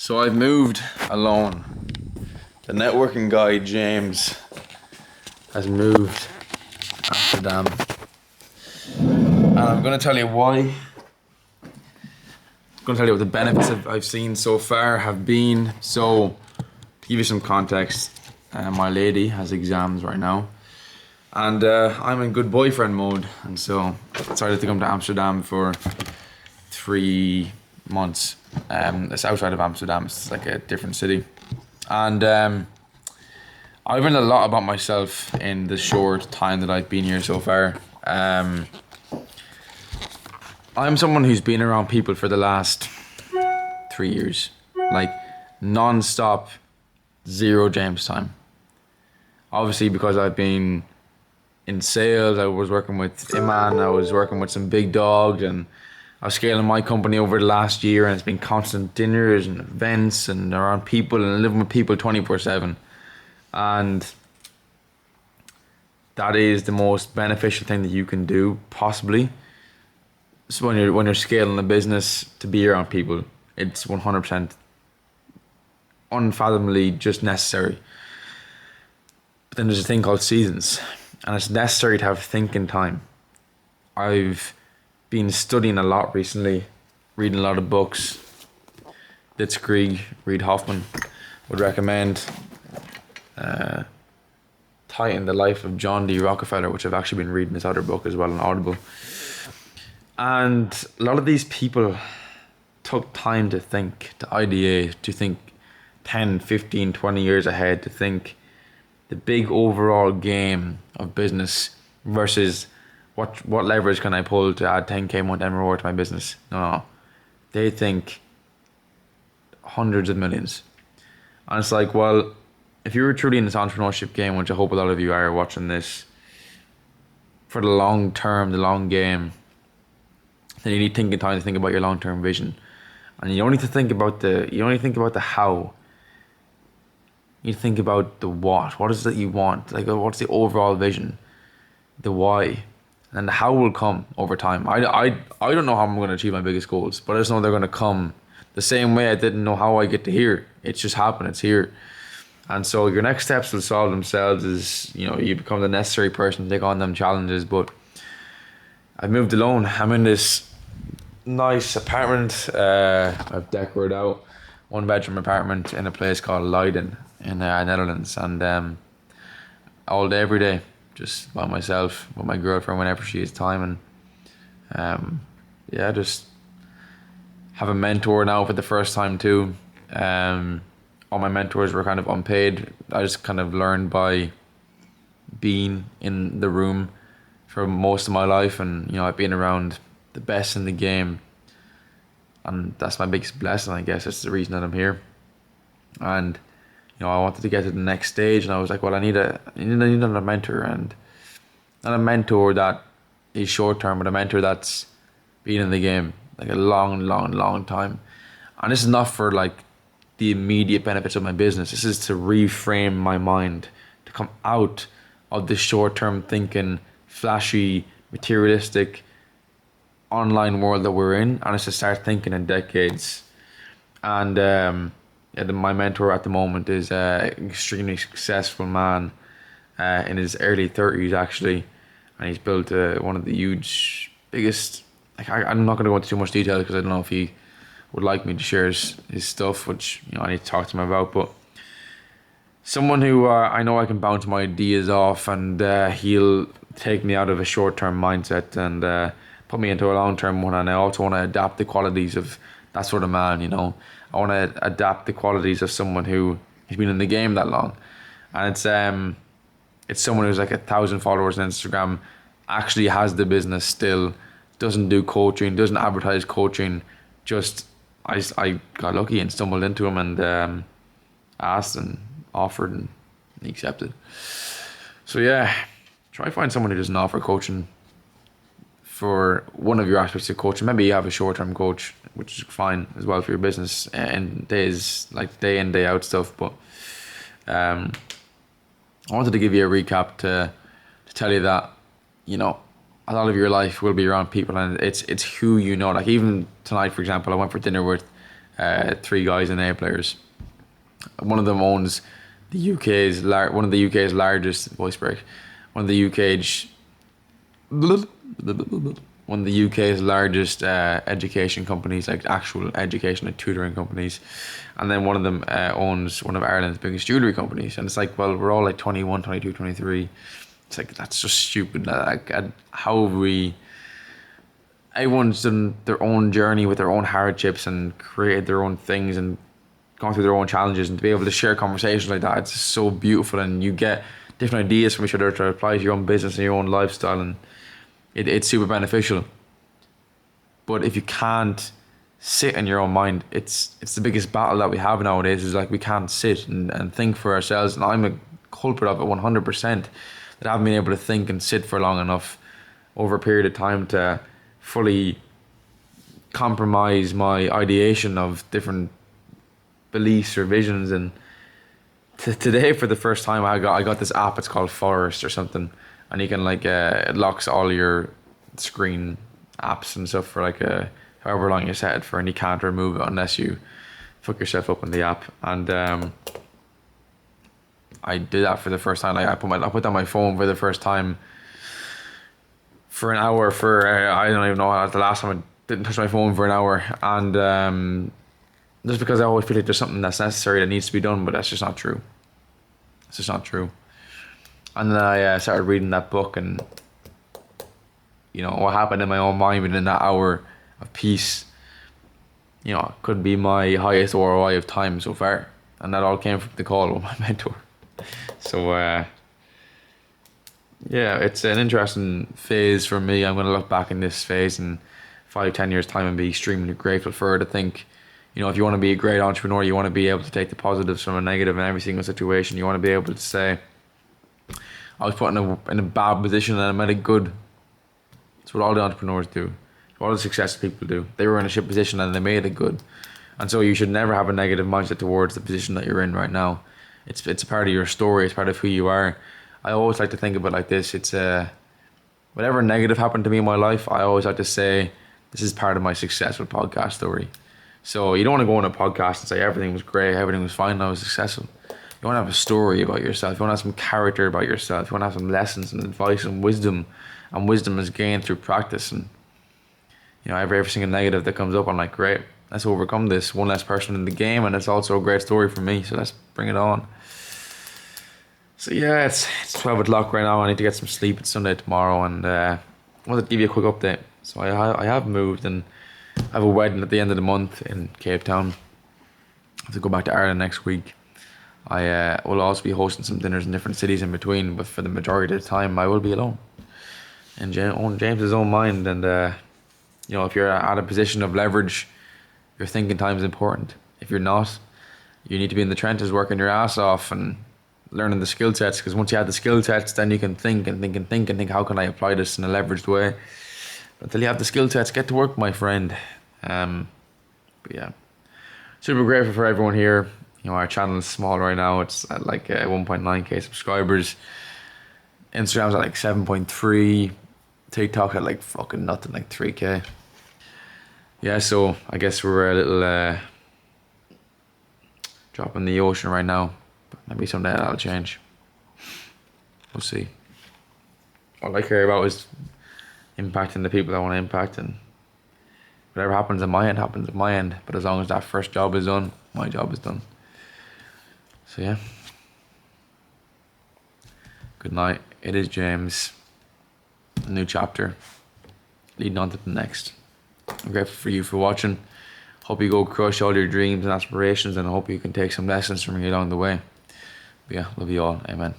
So I've moved alone. The networking guy, James, has moved to Amsterdam. And I'm going to tell you why. I'm going to tell you what the benefits I've seen so far have been. So, to give you some context, my lady has exams right now. And I'm in good boyfriend mode. And so I decided to come to Amsterdam for 3 months. It's outside of Amsterdam. It's like a different city. And I've learned a lot about myself in the short time that I've been here so far. I'm someone who's been around people for the last 3 years. Like, non-stop, zero James time. Obviously, because I've been in sales, I was working with Iman, I was working with some big dogs, and I was scaling my company over the last year, and it's been constant dinners and events and around people and living with people 24/7. And that is the most beneficial thing that you can do, possibly. So when you're scaling a business, to be around people, it's 100% unfathomably just necessary. But then there's a thing called seasons, and it's necessary to have thinking time. I've been studying a lot recently, reading a lot of books. Blitzkrieg, Reid Hoffman would recommend. Titan, The Life of John D. Rockefeller, which I've actually been reading this other book as well on Audible. And a lot of these people took time to think, to ideate, to think 10, 15, 20 years ahead, to think the big overall game of business versus what leverage can I pull to add 10k month MRR to my business. No. They think hundreds of millions. And it's like, well, if you were truly in this entrepreneurship game, which I hope a lot of you are watching this, for the long term, the long game, then you need thinking time to think about your long term vision. And you don't need to think about the how. You think about the what. What is it that you want? Like, what's the overall vision? The why. And the how will come over time. I don't know how I'm going to achieve my biggest goals, but I just know they're going to come the same way I didn't know how I get to here. It's just happened. It's here. And so your next steps will solve themselves as, you become the necessary person to take on them challenges. But I've moved alone. I'm in this nice apartment. I've decorated out 1-bedroom apartment in a place called Leiden in Netherlands. And all day, every day, just by myself, with my girlfriend whenever she has time. And just have a mentor now for the first time too. All my mentors were kind of unpaid. I just kind of learned by being in the room for most of my life, and I've been around the best in the game, and that's my biggest blessing, I guess. It's the reason that I'm here. And I wanted to get to the next stage, and I was like, well, I need another mentor, and not a mentor that is short term, but a mentor that's been in the game like a long time. And this is not for like the immediate benefits of my business. This is to reframe my mind, to come out of this short-term thinking, flashy, materialistic online world that we're in, and it's to start thinking in decades. And my mentor at the moment is an extremely successful man in his early 30s actually, and he's built one of the biggest. I'm not going to go into too much detail because I don't know if he would like me to share his stuff, which I need to talk to him about. But someone who I know I can bounce my ideas off, and he'll take me out of a short-term mindset and put me into a long-term one. And I also want to adapt the qualities of that sort of man. I want to adapt the qualities of someone who has been in the game that long. And it's someone who's like 1,000 followers on Instagram, actually has the business still, doesn't do coaching, doesn't advertise coaching. Just I got lucky and stumbled into him and asked and offered, and he accepted. So try to find someone who doesn't offer coaching for one of your aspects of coaching. Maybe you have a short-term coach, which is fine as well for your business and days, like day in, day out stuff. But I wanted to give you a recap to tell you that a lot of your life will be around people, and it's who you know. Like even tonight, for example, I went for dinner with three guys and A players. One of them owns one of the UK's largest voice break. One of the UK's largest education companies, like actual education, like tutoring companies, and then one of them owns one of Ireland's biggest jewellery companies. And it's like, well, we're all like 21, 22, 23. It's like, that's just stupid. Like, how have we... Everyone's done their own journey with their own hardships and created their own things and gone through their own challenges, and to be able to share conversations like that, it's just so beautiful, and you get different ideas from each other to apply to your own business and your own lifestyle, and it's super beneficial. But if you can't sit in your own mind, it's the biggest battle that we have nowadays, is like we can't sit and think for ourselves. And I'm a culprit of it 100%, that I haven't been able to think and sit for long enough over a period of time to fully compromise my ideation of different beliefs or visions. And today, for the first time, I got this app. It's called Forest or something, and you can like it locks all your screen apps and stuff for like however long you set it for, and you can't remove it unless you fuck yourself up on the app. And I did that for the first time. Like I put that on my phone for the first time for an hour. For I don't even know, the last time I didn't touch my phone for an hour, and just because I always feel like there's something that's necessary that needs to be done, but that's just not true. It's just not true. And then I started reading that book, and you know what happened in my own mind within that hour of peace, you know, could be my highest ROI of time so far, and that all came from the call with my mentor. So yeah, it's an interesting phase for me. I'm going to look back in this phase in 5-10 years time and be extremely grateful for it. I think, you know, if you want to be a great entrepreneur, you want to be able to take the positives from a negative in every single situation. You want to be able to say, I was put in a bad position and I made it good. That's what all the entrepreneurs do. All the successful people do. They were in a shit position and they made it good. And so you should never have a negative mindset towards the position that you're in right now. It's a part of your story. It's part of who you are. I always like to think about it like this. It's whatever negative happened to me in my life, I always like to say, this is part of my successful podcast story. So you don't want to go on a podcast and say everything was great, everything was fine, I was successful. You want to have a story about yourself. You want to have some character about yourself. You want to have some lessons and advice and wisdom. And wisdom is gained through practice. And you know, every single negative that comes up, I'm like, great, let's overcome this. One less person in the game, and it's also a great story for me. So let's bring it on. So yeah, it's 12 o'clock right now. I need to get some sleep. It's Sunday tomorrow, and I wanted to give you a quick update. So I have moved, and I have a wedding at the end of the month in Cape Town. I have to go back to Ireland next week. I will also be hosting some dinners in different cities in between, but for the majority of the time, I will be alone in James's own mind. And you know, if you're at a position of leverage, your thinking time is important. If you're not, you need to be in the trenches working your ass off and learning the skill sets, because once you have the skill sets, then you can think, how can I apply this in a leveraged way? But until you have the skill sets, get to work, my friend. But yeah, super grateful for everyone here. You know, our channel is small right now. It's at like 1.9k subscribers. Instagram's at like 7.3. TikTok at like fucking nothing, like 3k. Yeah, so I guess we're a little drop in the ocean right now. But maybe someday that'll change. We'll see. All I care about is impacting the people I want to impact, and whatever happens on my end happens on my end. But as long as that first job is done, my job is done. So yeah. Good night. It is James. A new chapter leading on to the next. I'm grateful for you for watching. Hope you go crush all your dreams and aspirations, and I hope you can take some lessons from me along the way. But yeah, love you all. Amen.